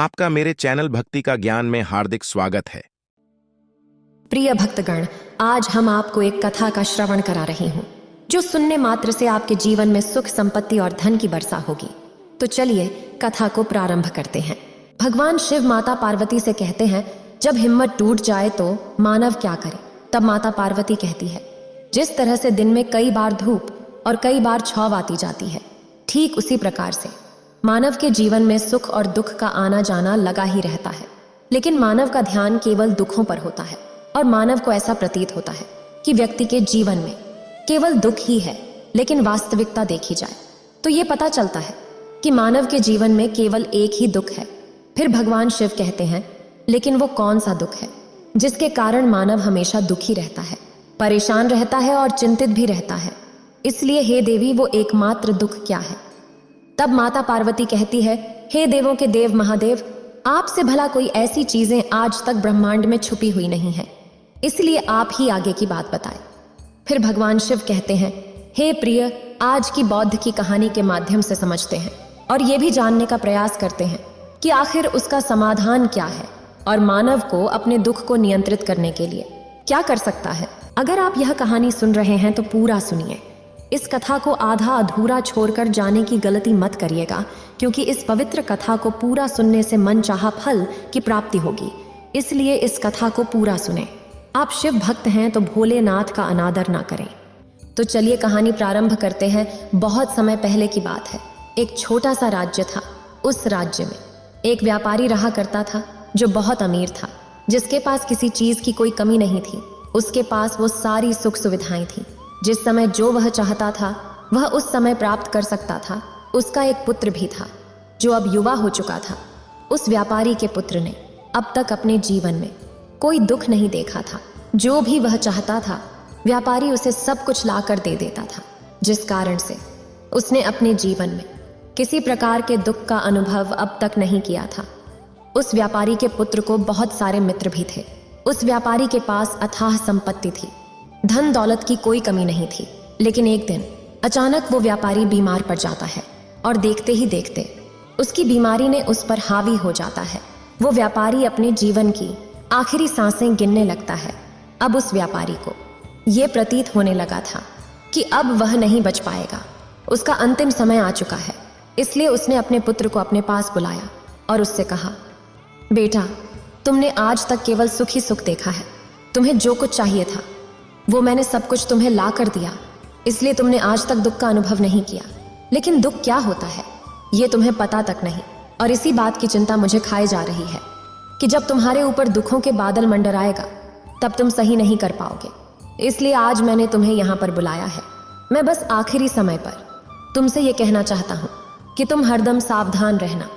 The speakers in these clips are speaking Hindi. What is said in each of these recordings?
आपका मेरे चैनल भक्ति का ज्ञान में हार्दिक स्वागत है। प्रिय भक्तगण, आज हम आपको एक कथा का श्रवण करा रही हूँ जो सुनने मात्र से आपके जीवन में सुख, संपत्ति और धन की वर्षा होगी। तो चलिए कथा को प्रारंभ करते हैं। भगवान शिव माता पार्वती से कहते हैं, जब हिम्मत टूट जाए तो मानव क्या करे। तब माता पार्वती कहती है, जिस तरह से दिन में कई बार धूप और कई बार छाव आती जाती है, ठीक उसी प्रकार से मानव के जीवन में सुख और दुख का आना जाना लगा ही रहता है। लेकिन मानव का ध्यान केवल दुखों पर होता है और मानव को ऐसा प्रतीत होता है कि व्यक्ति के जीवन में केवल दुख ही है। लेकिन वास्तविकता देखी जाए तो ये पता चलता है कि मानव के जीवन में केवल एक ही दुख है। फिर भगवान शिव कहते हैं, लेकिन वो कौन सा दुख है जिसके कारण मानव हमेशा दुखी रहता है, परेशान रहता है और चिंतित भी रहता है। इसलिए हे देवी, वो एकमात्र दुख क्या है। तब माता पार्वती कहती है, हे देवों के देव महादेव, आपसे भला कोई ऐसी चीजें आज तक ब्रह्मांड में छुपी हुई नहीं है, इसलिए आप ही आगे की बात बताएं। फिर भगवान शिव कहते हैं, हे प्रिय, आज की बौद्ध की कहानी के माध्यम से समझते हैं और ये भी जानने का प्रयास करते हैं कि आखिर उसका समाधान क्या है और मानव को अपने दुख को नियंत्रित करने के लिए क्या कर सकता है। अगर आप यह कहानी सुन रहे हैं तो पूरा सुनिए। इस कथा को आधा अधूरा छोड़कर जाने की गलती मत करिएगा, क्योंकि इस पवित्र कथा को पूरा सुनने से मन चाहा फल की प्राप्ति होगी। इसलिए इस कथा को पूरा सुने। आप शिव भक्त हैं तो भोलेनाथ का अनादर ना करें। तो चलिए कहानी प्रारंभ करते हैं। बहुत समय पहले की बात है। एक छोटा सा राज्य था। उस राज्य में एक व्यापारी रहा करता था जो बहुत अमीर था, जिसके पास किसी चीज की कोई कमी नहीं थी। उसके पास वो सारी सुख सुविधाएं थी। जिस समय जो वह चाहता था वह उस समय प्राप्त कर सकता था। उसका एक पुत्र भी था जो अब युवा हो चुका था। उस व्यापारी के पुत्र ने अब तक अपने जीवन में कोई दुख नहीं देखा था। जो भी वह चाहता था व्यापारी उसे सब कुछ लाकर दे देता था, जिस कारण से उसने अपने जीवन में किसी प्रकार के दुख का अनुभव अब तक नहीं किया था। उस व्यापारी के पुत्र को बहुत सारे मित्र भी थे। उस व्यापारी के पास अथाह संपत्ति थी, धन दौलत की कोई कमी नहीं थी। लेकिन एक दिन अचानक वो व्यापारी बीमार पड़ जाता है और देखते ही देखते उसकी बीमारी ने उस पर हावी हो जाता है। वो व्यापारी अपने जीवन की आखिरी सांसें गिनने लगता है। अब उस व्यापारी को ये प्रतीत होने लगा था कि अब वह नहीं बच पाएगा, उसका अंतिम समय आ चुका है। इसलिए उसने अपने पुत्र को अपने पास बुलाया और उससे कहा, बेटा, तुमने आज तक केवल सुख ही सुख देखा है। तुम्हें जो कुछ चाहिए था वो मैंने सब कुछ तुम्हें ला कर दिया, इसलिए तुमने आज तक दुख का अनुभव नहीं किया। लेकिन दुख क्या होता है ये तुम्हें पता तक नहीं, और इसी बात की चिंता मुझे खाए जा रही है कि जब तुम्हारे ऊपर दुखों के बादल मंडराएगा तब तुम सही नहीं कर पाओगे। इसलिए आज मैंने तुम्हें यहाँ पर बुलाया है। मैं बस आखिरी समय पर तुमसे ये कहना चाहता हूँ कि तुम हरदम सावधान रहना।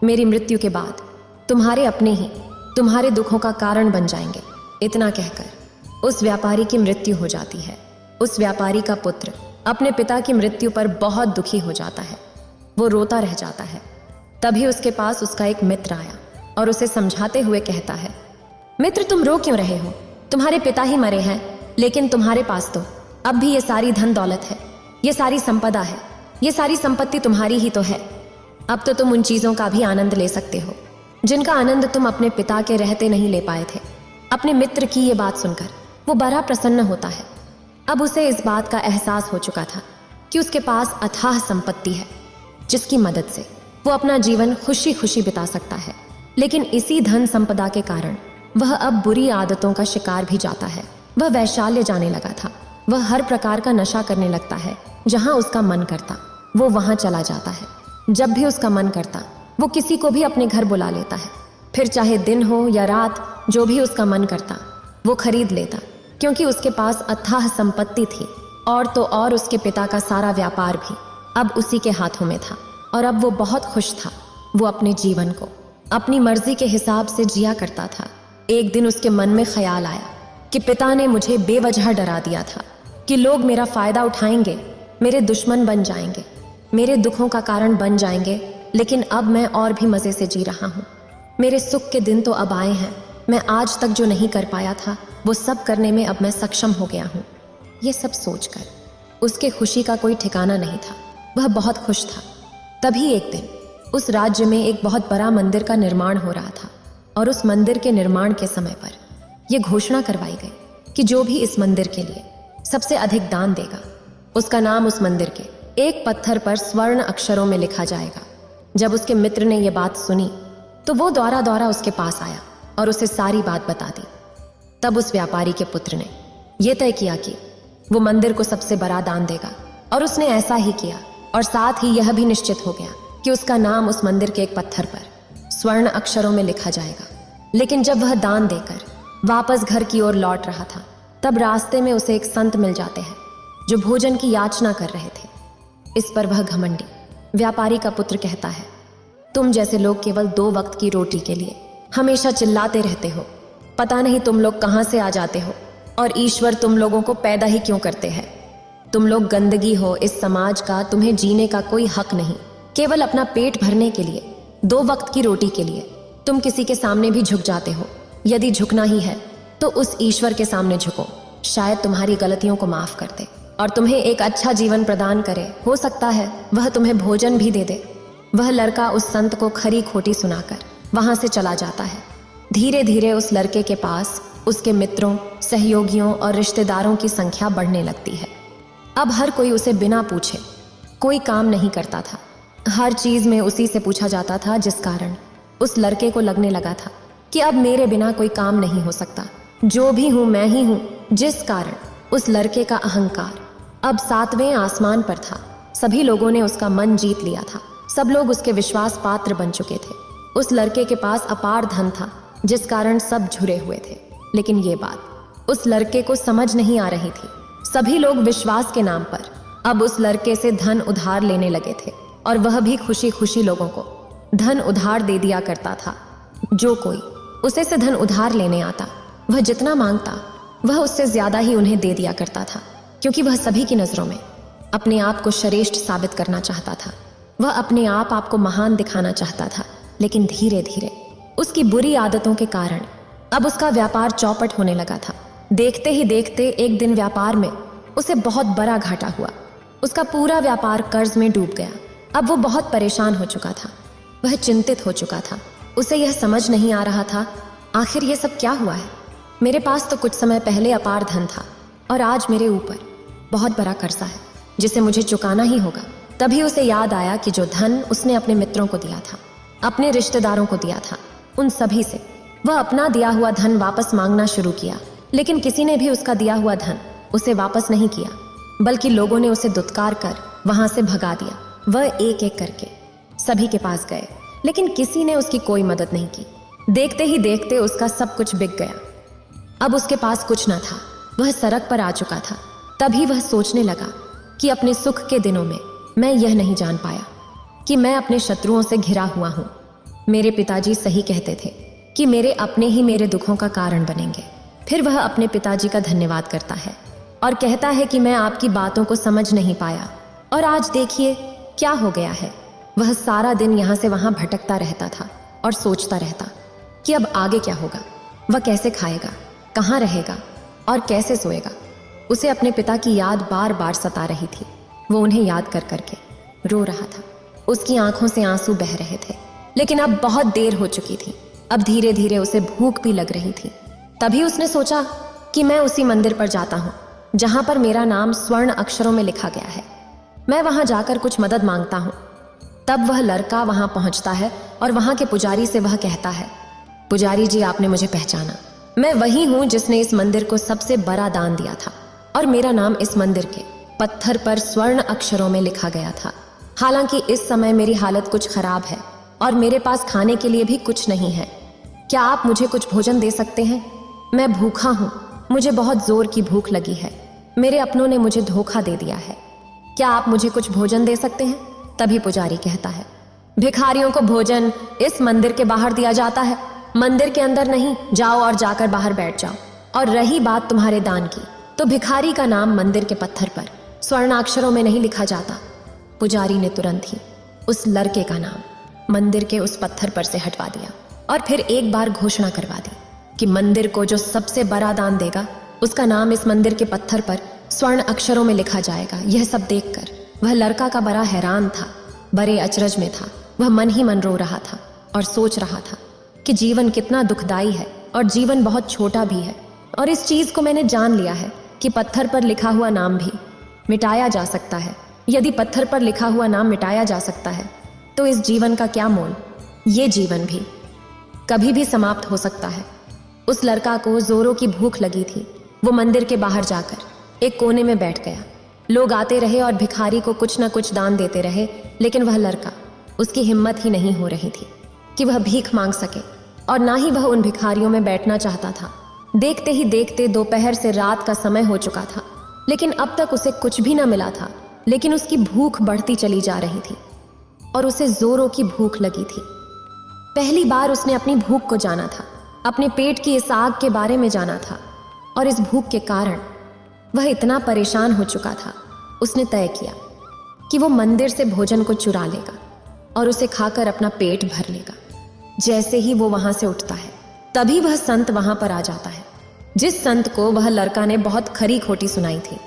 मेरी मृत्यु के बाद तुम्हारे अपने ही तुम्हारे दुखों का कारण बन जाएंगे। इतना कहकर उस व्यापारी की मृत्यु हो जाती है। उस व्यापारी का पुत्र अपने पिता की मृत्यु पर बहुत दुखी हो जाता है। वो रोता रह जाता है। तभी उसके पास उसका एक मित्र आया और उसे समझाते हुए कहता है, मित्र, तुम रो क्यों रहे हो? तुम्हारे पिता ही मरे हैं, लेकिन तुम्हारे पास तो अब भी ये सारी धन दौलत है, ये सारी संपदा है, ये सारी संपत्ति तुम्हारी ही तो है। अब तो तुम उन चीजों का भी आनंद ले सकते हो जिनका आनंद तुम अपने पिता के रहते नहीं ले पाए थे। अपने मित्र की ये बात सुनकर वो बड़ा प्रसन्न होता है। अब उसे इस बात का एहसास हो चुका था कि उसके पास अथाह संपत्ति है जिसकी मदद से वो अपना जीवन खुशी खुशी बिता सकता है। लेकिन इसी धन संपदा के कारण वह अब बुरी आदतों का शिकार भी जाता है। वह वैशाल्य जाने लगा था। वह हर प्रकार का नशा करने लगता है। जहां उसका मन करता वो वहां चला जाता है। जब भी उसका मन करता वो किसी को भी अपने घर बुला लेता है। फिर चाहे दिन हो या रात, जो भी उसका मन करता वो खरीद लेता, क्योंकि उसके पास अथाह संपत्ति थी। और तो और उसके पिता का सारा व्यापार भी अब उसी के हाथों में था और अब वो बहुत खुश था। वो अपने जीवन को अपनी मर्जी के हिसाब से जिया करता था। एक दिन उसके मन में ख्याल आया कि पिता ने मुझे बेवजह डरा दिया था कि लोग मेरा फायदा उठाएंगे, मेरे दुश्मन बन जाएंगे, मेरे दुखों का कारण बन जाएंगे। लेकिन अब मैं और भी मजे से जी रहा हूँ। मेरे सुख के दिन तो अब आए हैं। मैं आज तक जो नहीं कर पाया था वो सब करने में अब मैं सक्षम हो गया हूँ। ये सब सोचकर उसके खुशी का कोई ठिकाना नहीं था। वह बहुत खुश था। तभी एक दिन उस राज्य में एक बहुत बड़ा मंदिर का निर्माण हो रहा था और उस मंदिर के निर्माण के समय पर यह घोषणा करवाई गई कि जो भी इस मंदिर के लिए सबसे अधिक दान देगा उसका नाम उस मंदिर के एक पत्थर पर स्वर्ण अक्षरों में लिखा जाएगा। जब उसके मित्र ने यह बात सुनी तो वो दौड़ा दौड़ा उसके पास आया और उसे सारी बात बता दी। तब उस व्यापारी के पुत्र ने यह तय किया कि वो मंदिर को सबसे बड़ा दान देगा और उसने ऐसा ही किया और साथ ही यह भी निश्चित हो गया कि उसका नाम उस मंदिर के एक पत्थर पर स्वर्ण अक्षरों में लिखा जाएगा। लेकिन जब वह दान देकर वापस घर की ओर लौट रहा था तब रास्ते में उसे एक संत मिल जाते हैं जो भोजन की याचना कर रहे थे। इस पर वह घमंडी व्यापारी का पुत्र कहता है, तुम जैसे लोग केवल 2 वक्त की रोटी के लिए हमेशा चिल्लाते रहते हो। पता नहीं तुम लोग कहां से आ जाते हो और ईश्वर तुम लोगों को पैदा ही क्यों करते हैं। तुम लोग गंदगी हो इस समाज का, तुम्हें जीने का कोई हक नहीं। केवल अपना पेट भरने के लिए 2 वक्त की रोटी के लिए तुम किसी के सामने भी झुक जाते हो। यदि झुकना ही है तो उस ईश्वर के सामने झुको, शायद तुम्हारी गलतियों को माफ कर दे और तुम्हें एक अच्छा जीवन प्रदान करे। हो सकता है वह तुम्हें भोजन भी दे दे। वह लड़का उस संत को खरी खोटी सुनाकर वहां से चला जाता है। धीरे धीरे उस लड़के के पास उसके मित्रों, सहयोगियों और रिश्तेदारों की संख्या बढ़ने लगती है। अब हर कोई उसे बिना पूछे कोई काम नहीं करता था। हर चीज में उसी से पूछा जाता था, जिस कारण उस लड़के को लगने लगा था कि अब मेरे बिना कोई काम नहीं हो सकता। जो भी हूं मैं ही हूं। जिस कारण उस लड़के का अहंकार अब 7वें आसमान पर था। सभी लोगों ने उसका मन जीत लिया था। सब लोग उसके विश्वास पात्र बन चुके थे। उस लड़के के पास अपार धन था जिस कारण सब झुरे हुए थे। लेकिन ये बात उस लड़के को समझ नहीं आ रही थी। सभी लोग विश्वास के नाम पर अब उस लड़के से धन उधार लेने लगे थे और वह भी खुशी खुशी लोगों को धन उधार दे दिया करता था। जो कोई उसे से धन उधार लेने आता वह जितना मांगता वह उससे ज्यादा ही उन्हें दे दिया करता था, क्योंकि वह सभी की नजरों में अपने आप को श्रेष्ठ साबित करना चाहता था। वह अपने आप को महान दिखाना चाहता था। लेकिन धीरे धीरे उसकी बुरी आदतों के कारण अब उसका व्यापार चौपट होने लगा था। देखते ही देखते एक दिन व्यापार में उसे बहुत बड़ा घाटा हुआ। उसका पूरा व्यापार कर्ज में डूब गया। अब वो बहुत परेशान हो चुका था। वह चिंतित हो चुका था। उसे यह समझ नहीं आ रहा था, आखिर यह सब क्या हुआ है। मेरे पास तो कुछ समय पहले अपार धन था और आज मेरे ऊपर बहुत बड़ा कर्जा है जिसे मुझे चुकाना ही होगा। तभी उसे याद आया कि जो धन उसने अपने मित्रों को दिया था, अपने रिश्तेदारों को दिया था, उन सभी से वह अपना दिया हुआ धन वापस मांगना शुरू किया। लेकिन किसी ने भी उसका दिया हुआ धन उसे वापस नहीं किया, बल्कि लोगों ने उसे दुत्कार कर वहां से भगा दिया। वह एक एक करके सभी के पास गए, लेकिन किसी ने उसकी कोई मदद नहीं की। देखते ही देखते उसका सब कुछ बिक गया। अब उसके पास कुछ न था। वह सड़क पर आ चुका था। तभी वह सोचने लगा कि अपने सुख के दिनों में मैं यह नहीं जान पाया कि मैं अपने शत्रुओं से घिरा हुआ हूं। मेरे पिताजी सही कहते थे कि मेरे अपने ही मेरे दुखों का कारण बनेंगे। फिर वह अपने पिताजी का धन्यवाद करता है और कहता है कि मैं आपकी बातों को समझ नहीं पाया और आज देखिए क्या हो गया है। वह सारा दिन यहाँ से वहां भटकता रहता था और सोचता रहता कि अब आगे क्या होगा। वह कैसे खाएगा, कहाँ रहेगा और कैसे सोएगा। उसे अपने पिता की याद बार बार सता रही थी। वो उन्हें याद कर करके रो रहा था। उसकी आंखों से आंसू बह रहे थे। लेकिन अब बहुत देर हो चुकी थी। अब धीरे धीरे उसे भूख भी लग रही थी। तभी उसने सोचा कि मैं उसी मंदिर पर जाता हूँ जहां पर मेरा नाम स्वर्ण अक्षरों में लिखा गया है। मैं वहां जाकर कुछ मदद मांगता हूँ। तब वह लड़का वहां पहुंचता है और वहां के पुजारी से वह कहता है, पुजारी जी, आपने मुझे पहचाना। मैं वही हूं जिसने इस मंदिर को सबसे बड़ा दान दिया था और मेरा नाम इस मंदिर के पत्थर पर स्वर्ण अक्षरों में लिखा गया था। हालांकि इस समय मेरी हालत कुछ खराब है और मेरे पास खाने के लिए भी कुछ नहीं है। क्या आप मुझे कुछ भोजन दे सकते हैं? मैं भूखा हूँ। मुझे बहुत जोर की भूख लगी है। मेरे अपनों ने मुझे धोखा दे दिया है। क्या आप मुझे कुछ भोजन दे सकते हैं? तभी पुजारी कहता है, भिखारियों को भोजन इस मंदिर के बाहर दिया जाता है, मंदिर के अंदर नहीं। जाओ और जाकर बाहर बैठ जाओ। और रही बात तुम्हारे दान की, तो भिखारी का नाम मंदिर के पत्थर पर स्वर्णाक्षरों में नहीं लिखा जाता। पुजारी ने तुरंत ही उस लड़के का नाम मंदिर के उस पत्थर पर से हटवा दिया और फिर एक बार घोषणा करवा दी कि मंदिर को जो सबसे बड़ा दान देगा उसका नाम इस मंदिर के पत्थर पर स्वर्ण अक्षरों में लिखा जाएगा। यह सब देखकर वह लड़का का बड़ा हैरान था, बड़े अचरज में था। वह मन ही मन रो रहा था और सोच रहा था कि जीवन कितना दुखदाई है और जीवन बहुत छोटा भी है। और इस चीज को मैंने जान लिया है कि पत्थर पर लिखा हुआ नाम भी मिटाया जा सकता है। यदि पत्थर पर लिखा हुआ नाम मिटाया जा सकता है तो इस जीवन का क्या मोल। ये जीवन भी कभी भी समाप्त हो सकता है। उस लड़का को जोरों की भूख लगी थी। वो मंदिर के बाहर जाकर एक कोने में बैठ गया। लोग आते रहे और भिखारी को कुछ न कुछ दान देते रहे, लेकिन वह लड़का, उसकी हिम्मत ही नहीं हो रही थी कि वह भीख मांग सके, और ना ही वह उन भिखारियों में बैठना चाहता था। देखते ही देखते दोपहर से रात का समय हो चुका था, लेकिन अब तक उसे कुछ भी न मिला था। लेकिन उसकी भूख बढ़ती चली जा रही थी और उसे जोरों की भूख लगी थी। पहली बार उसने अपनी भूख को जाना था, अपने पेट की इस आग के बारे में जाना था, और इस भूख के कारण वह इतना परेशान हो चुका था। उसने तय किया कि वो मंदिर से भोजन को चुरा लेगा और उसे खाकर अपना पेट भर लेगा। जैसे ही वो वहां से उठता है तभी वह संत वहां पर आ जाता है, जिस संत को वह लड़का ने बहुत खरी खोटी सुनाई थी।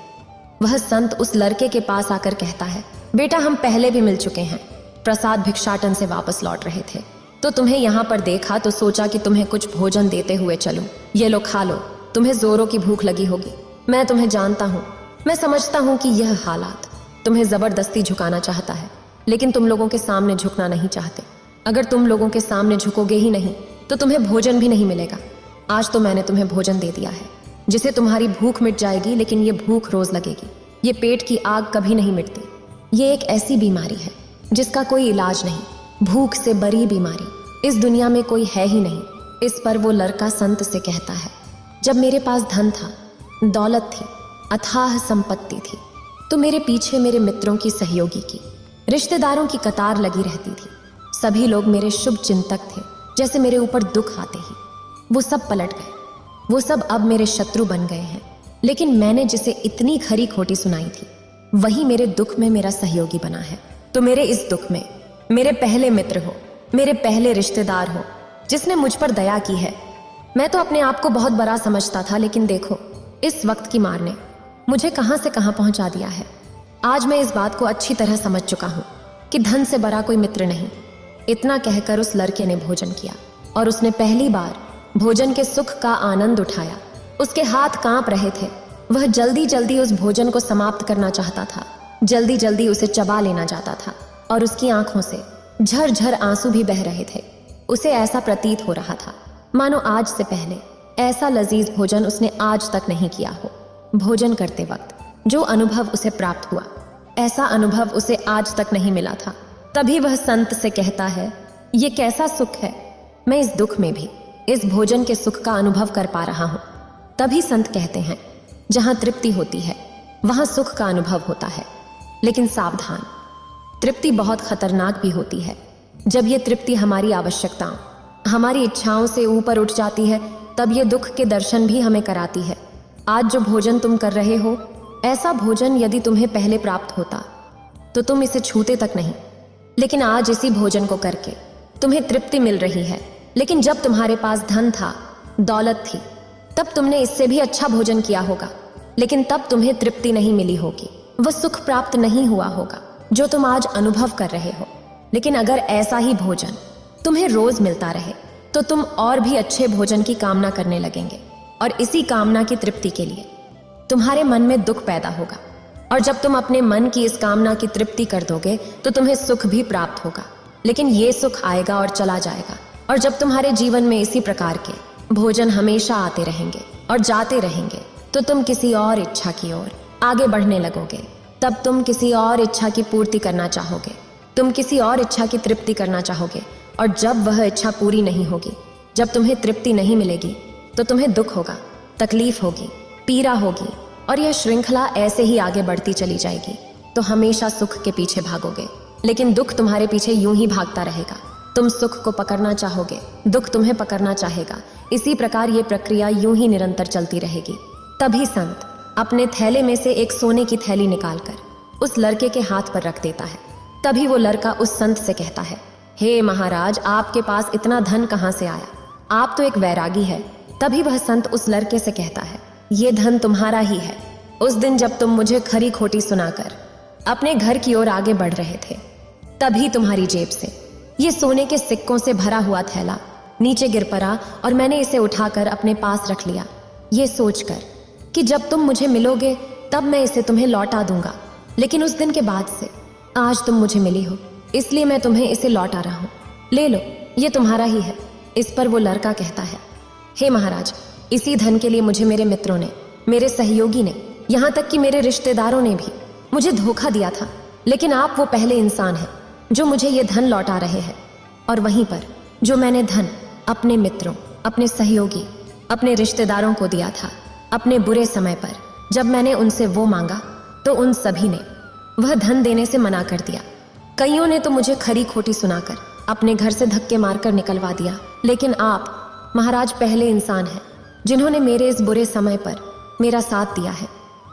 वह संत उस लड़के के पास आकर कहता है, बेटा हम पहले भी मिल चुके हैं। प्रसाद भिक्षाटन से वापस लौट रहे थे तो तुम्हें यहाँ पर देखा तो सोचा कि तुम्हें कुछ भोजन देते हुए चलूं। ये लो खा लो, तुम्हें जोरों की भूख लगी होगी। मैं तुम्हें जानता हूँ, मैं समझता हूँ कि यह हालात तुम्हें जबरदस्ती झुकाना चाहता है, लेकिन तुम लोगों के सामने झुकना नहीं चाहते। अगर तुम लोगों के सामने झुकोगे ही नहीं तो तुम्हें भोजन भी नहीं मिलेगा। आज तो मैंने तुम्हें भोजन दे दिया है जिसे तुम्हारी भूख मिट जाएगी, लेकिन ये भूख रोज लगेगी। ये पेट की आग कभी नहीं मिटती। ये एक ऐसी बीमारी है जिसका कोई इलाज नहीं। भूख से बड़ी बीमारी इस दुनिया में कोई है ही नहीं। इस पर वो लड़का संत से कहता है, जब मेरे पास धन था, दौलत थी, अथाह संपत्ति थी, तो मेरे पीछे मेरे मित्रों की, सहयोगी की, रिश्तेदारों की कतार लगी रहती थी। सभी लोग मेरे शुभ चिंतक थे। जैसे मेरे ऊपर दुख आते ही वो सब पलट गए। वो सब अब मेरे शत्रु बन गए हैं। लेकिन मैंने जिसे इतनी खरी खोटी सुनाई थी वही मेरे दुख में मेरा सहयोगी बना है। तो मेरे इस दुख में मेरे पहले मित्र हो, मेरे पहले रिश्तेदार हो, जिसने मुझ पर दया की है। मैं तो अपने आप को बहुत बड़ा समझता था, लेकिन देखो इस वक्त की मार ने मुझे कहां से कहां पहुंचा दिया है। आज मैं इस बात को अच्छी तरह समझ चुका हूं कि धन से बड़ा कोई मित्र नहीं। इतना कहकर उस लड़के ने भोजन किया और उसने पहली बार भोजन के सुख का आनंद उठाया। उसके हाथ कांप रहे थे। वह जल्दी जल्दी उस भोजन को समाप्त करना चाहता था, जल्दी जल्दी उसे चबा लेना चाहता था, और उसकी आंखों से झरझर आंसू भी बह रहे थे। उसे ऐसा प्रतीत हो रहा था मानो आज से पहले ऐसा लजीज भोजन उसने आज तक नहीं किया हो। भोजन करते वक्त जो अनुभव उसे प्राप्त हुआ, ऐसा अनुभव उसे आज तक नहीं मिला था। तभी वह संत से कहता है, ये कैसा सुख है, मैं इस दुख में भी इस भोजन के सुख का अनुभव कर पा रहा हूं। तभी संत कहते हैं, जहां तृप्ति होती है वहां सुख का अनुभव होता है, लेकिन सावधान, तृप्ति बहुत खतरनाक भी होती है। जब ये तृप्ति हमारी आवश्यकताओं, हमारी इच्छाओं से ऊपर उठ जाती है, तब ये दुख के दर्शन भी हमें कराती है। आज जो भोजन तुम कर रहे हो, ऐसा भोजन यदि तुम्हें पहले प्राप्त होता तो तुम इसे छूते तक नहीं। लेकिन आज इसी भोजन को करके तुम्हें तृप्ति मिल रही है। लेकिन जब तुम्हारे पास धन था, दौलत थी, तब तुमने इससे भी अच्छा भोजन किया होगा, लेकिन तब तुम्हें तृप्ति नहीं मिली होगी। वह सुख प्राप्त नहीं हुआ होगा जो तुम आज अनुभव कर रहे हो। लेकिन अगर ऐसा ही भोजन तुम्हें रोज मिलता रहे तो तुम और भी अच्छे भोजन की कामना करने लगेंगे, और इसी कामना की तृप्ति के लिए तुम्हारे मन में दुख पैदा होगा। और जब तुम अपने मन की इस कामना की तृप्ति कर दोगे तो तुम्हें सुख भी प्राप्त होगा। लेकिन ये सुख आएगा और चला जाएगा। और जब तुम्हारे जीवन में इसी प्रकार के भोजन हमेशा आते रहेंगे और जाते रहेंगे तो तुम किसी और इच्छा की ओर आगे बढ़ने लगोगे। तब तुम किसी और इच्छा की पूर्ति करना चाहोगे, तुम किसी और इच्छा की तृप्ति करना चाहोगे। और जब वह इच्छा पूरी नहीं होगी, जब तुम्हें तृप्ति नहीं मिलेगी, तो तुम्हें दुख होगा, तकलीफ होगी, पीड़ा होगी, और यह श्रृंखला ऐसे ही आगे बढ़ती चली जाएगी। तो हमेशा सुख के पीछे भागोगे, लेकिन दुख तुम्हारे पीछे यूं ही भागता रहेगा। तुम सुख को पकड़ना चाहोगे, दुख तुम्हें पकड़ना चाहेगा। इसी प्रकार ये प्रक्रिया यूं ही निरंतर चलती रहेगी। तभी संत अपने थैले में से एक सोने की थैली निकालकर उस लड़के के हाथ पर रख देता है। तभी वो लड़का उस संत से कहता है, हे महाराज, आपके पास इतना धन कहाँ से आया? आप तो एक वैरागी है। तभी वह संत उस लड़के से कहता है, ये धन तुम्हारा ही है। उस दिन जब तुम मुझे खरी खोटी सुनाकर अपने घर की ओर आगे बढ़ रहे थे, तभी तुम्हारी जेब से ये सोने के सिक्कों से भरा हुआ थैला नीचे गिर पड़ा और मैंने इसे उठाकर अपने पास रख लिया, ये सोचकर कि जब तुम मुझे मिलोगे तब मैं इसे तुम्हें लौटा दूंगा। लेकिन उस दिन के बाद से आज तुम मुझे मिली हो, इसलिए मैं तुम्हें इसे लौटा रहा हूँ। ले लो, ये तुम्हारा ही है। इस पर वो लड़का कहता है, हे महाराज, इसी धन के लिए मुझे मेरे मित्रों ने, मेरे सहयोगी ने, यहाँ तक कि मेरे रिश्तेदारों ने भी मुझे धोखा दिया था। लेकिन आप वो पहले इंसान हैं जो मुझे ये धन लौटा रहे हैं। और वहीं पर जो मैंने धन अपने मित्रों, अपने सहयोगी, अपने रिश्तेदारों को दिया था अपने बुरे समय पर, जब मैंने उनसे वो मांगा तो उन सभी ने वह धन देने से मना कर दिया। कईयों ने तो मुझे खरी खोटी सुनाकर अपने घर से धक्के मारकर निकलवा दिया। लेकिन आप महाराज पहले इंसान हैं जिन्होंने मेरे इस बुरे समय पर मेरा साथ दिया है,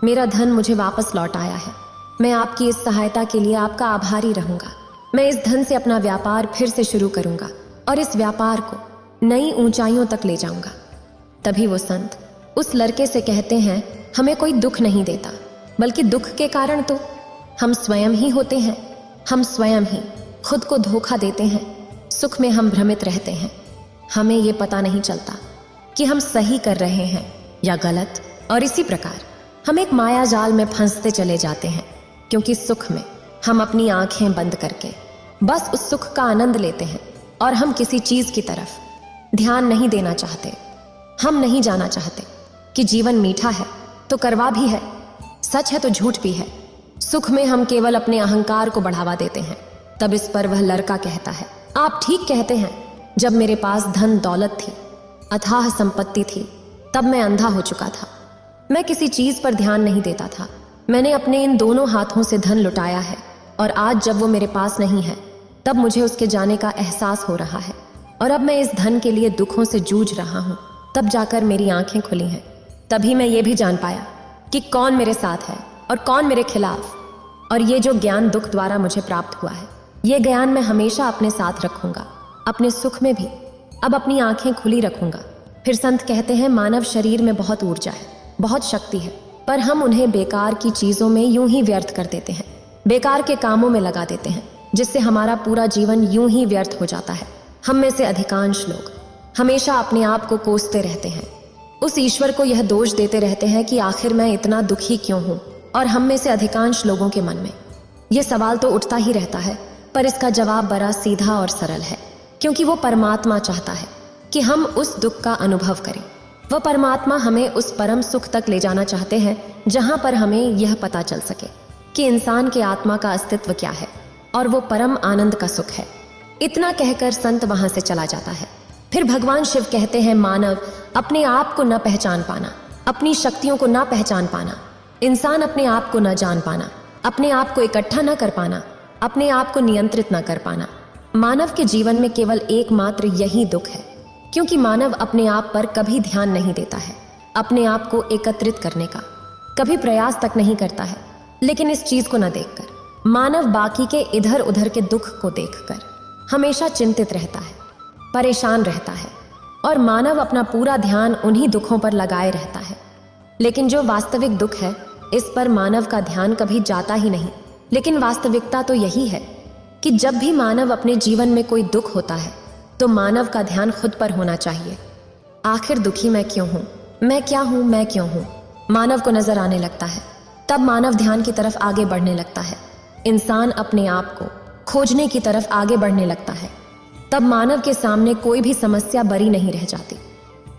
मेरा धन मुझे वापस लौटाया है। मैं आपकी इस सहायता के लिए आपका आभारी रहूंगा। मैं इस धन से अपना व्यापार फिर से शुरू करूंगा और इस व्यापार को नई ऊंचाइयों तक ले जाऊंगा। तभी वो संत उस लड़के से कहते हैं, हमें कोई दुख नहीं देता, बल्कि दुख के कारण तो हम स्वयं ही होते हैं। हम स्वयं ही खुद को धोखा देते हैं। सुख में हम भ्रमित रहते हैं। हमें ये पता नहीं चलता कि हम सही कर रहे हैं या गलत, और इसी प्रकार हम एक माया जाल में फंसते चले जाते हैं, क्योंकि सुख में हम अपनी आंखें बंद करके बस उस सुख का आनंद लेते हैं और हम किसी चीज की तरफ ध्यान नहीं देना चाहते। हम नहीं जाना चाहते कि जीवन मीठा है तो कड़वा भी है, सच है तो झूठ भी है। सुख में हम केवल अपने अहंकार को बढ़ावा देते हैं। तब इस पर वह लड़का कहता है, आप ठीक कहते हैं, जब मेरे पास धन दौलत थी, अथाह संपत्ति थी, तब मैं अंधा हो चुका था। मैं किसी चीज पर ध्यान नहीं देता था। मैंने अपने इन दोनों हाथों से धन लुटाया है, और आज जब वो मेरे पास नहीं है तब मुझे उसके जाने का एहसास हो रहा है। और अब मैं इस धन के लिए दुखों से जूझ रहा हूँ। तब जाकर मेरी आंखें खुली हैं। तभी मैं ये भी जान पाया कि कौन मेरे साथ है और कौन मेरे खिलाफ। और ये जो ज्ञान दुख द्वारा मुझे प्राप्त हुआ है, ये ज्ञान मैं हमेशा अपने साथ रखूंगा, अपने सुख में भी अब अपनी आंखें खुली रखूंगा। फिर संत कहते हैं, मानव शरीर में बहुत ऊर्जा है, बहुत शक्ति है, पर हम उन्हें बेकार की चीजों में यूं ही व्यर्थ कर देते हैं, बेकार के कामों में लगा देते हैं, जिससे हमारा पूरा जीवन यूं ही व्यर्थ हो जाता है। हम में से अधिकांश लोग हमेशा अपने आप को कोसते रहते हैं, उस ईश्वर को यह दोष देते रहते हैं कि आखिर मैं इतना दुखी क्यों हूं। और हम में से अधिकांश लोगों के मन में यह सवाल तो उठता ही रहता है, पर इसका जवाब बड़ा सीधा और सरल है, क्योंकि वो परमात्मा चाहता है कि हम उस दुख का अनुभव करें। वह परमात्मा हमें उस परम सुख तक ले जाना चाहते हैं जहां पर हमें यह पता चल सके कि इंसान के आत्मा का अस्तित्व क्या है, और वो परम आनंद का सुख है। इतना कहकर संत वहां से चला जाता है। फिर भगवान शिव कहते हैं, मानव अपने आप को न पहचान पाना, अपनी शक्तियों को न पहचान पाना, इंसान अपने आप को न जान पाना, अपने आप को इकट्ठा न कर पाना, अपने आप को नियंत्रित न कर पाना। मानव के जीवन में केवल एकमात्र यही दुख है, क्योंकि मानव अपने आप पर कभी ध्यान नहीं देता है, अपने आप को एकत्रित करने का कभी प्रयास तक नहीं करता है। लेकिन इस चीज को न देखकर मानव बाकी के इधर उधर के दुख को देखकर हमेशा चिंतित रहता है, परेशान रहता है, और मानव अपना पूरा ध्यान उन्हीं दुखों पर लगाए रहता है। लेकिन जो वास्तविक दुख है, इस पर मानव का ध्यान कभी जाता ही नहीं। लेकिन वास्तविकता तो यही है कि जब भी मानव अपने जीवन में कोई दुख होता है तो मानव का ध्यान खुद पर होना चाहिए। आखिर दुखी मैं क्यों हूं, मैं क्या हूं, मैं क्यों हूं, मानव को नजर आने लगता है। तब मानव ध्यान की तरफ आगे बढ़ने लगता है। इंसान अपने आप को खोजने की तरफ आगे बढ़ने लगता है। तब मानव के सामने कोई भी समस्या बड़ी नहीं रह जाती।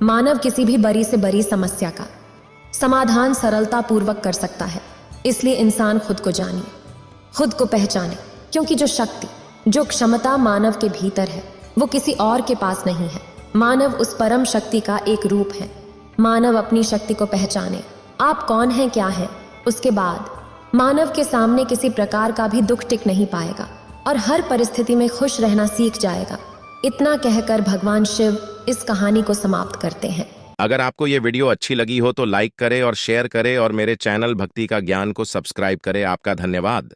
मानव किसी भी बड़ी से बड़ी समस्या का समाधान सरलता पूर्वक कर सकता है। इसलिए इंसान खुद को जाने, खुद को पहचाने, क्योंकि जो शक्ति, जो क्षमता मानव के भीतर है वो किसी और के पास नहीं है। मानव उस परम शक्ति का एक रूप है। मानव अपनी शक्ति को पहचाने, आप कौन हैं, क्या हैं, उसके बाद मानव के सामने किसी प्रकार का भी दुख टिक नहीं पाएगा और हर परिस्थिति में खुश रहना सीख जाएगा। इतना कहकर भगवान शिव इस कहानी को समाप्त करते हैं। अगर आपको ये वीडियो अच्छी लगी हो तो लाइक करें और शेयर करें, और मेरे चैनल भक्ति का ज्ञान को सब्सक्राइब करें। आपका धन्यवाद।